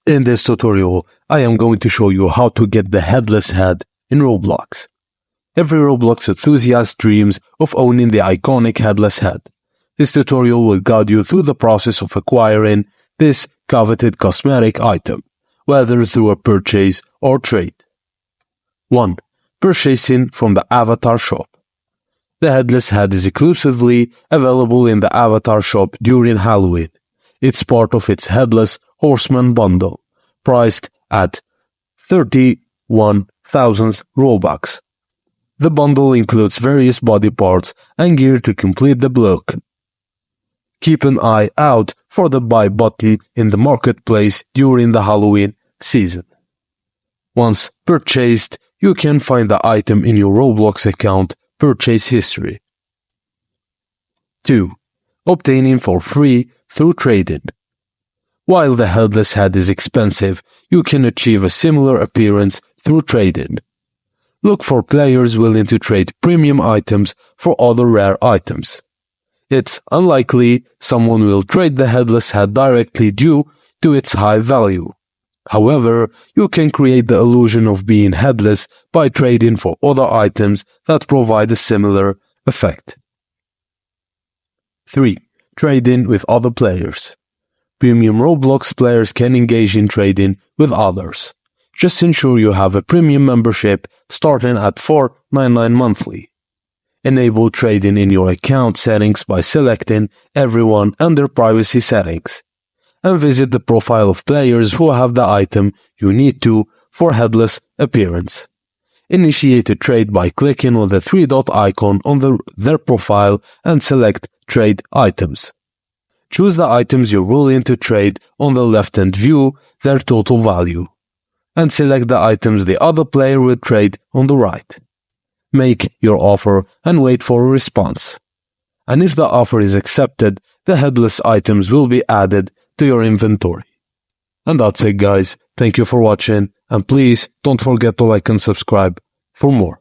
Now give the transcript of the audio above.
In this tutorial, I am going to show you how to get the Headless Head in Roblox. Every Roblox enthusiast dreams of owning the iconic Headless Head. This tutorial will guide you through the process of acquiring this coveted cosmetic item, whether through a purchase or trade. 1. Purchasing from the Avatar Shop. The Headless Head is exclusively available in the Avatar Shop during Halloween. It's part of its Headless Horseman bundle, priced at 31,000 Robux. The bundle includes various body parts and gear to complete the look. Keep an eye out for the buy button in the marketplace during the Halloween season. Once purchased, you can find the item in your Roblox account purchase history. 2. Obtaining for free through trading. While the Headless Head is expensive, you can achieve a similar appearance through trading. Look for players willing to trade premium items for other rare items. It's unlikely someone will trade the Headless Head directly due to its high value. However, you can create the illusion of being headless by trading for other items that provide a similar effect. 3. Trading with other players. Premium Roblox players can engage in trading with others. Just ensure you have a premium membership starting at $4.99 monthly. Enable trading in your account settings by selecting Everyone under Privacy Settings, and visit the profile of players who have the item you need for headless appearance. Initiate a trade by clicking on the three-dot icon on their profile and select Trade Items. Choose the items you're willing to trade on the left and view their total value, and select the items the other player will trade on the right. Make your offer and wait for a response. And if the offer is accepted, the headless items will be added to your inventory. And that's it, guys. Thank you for watching, and please don't forget to like and subscribe for more.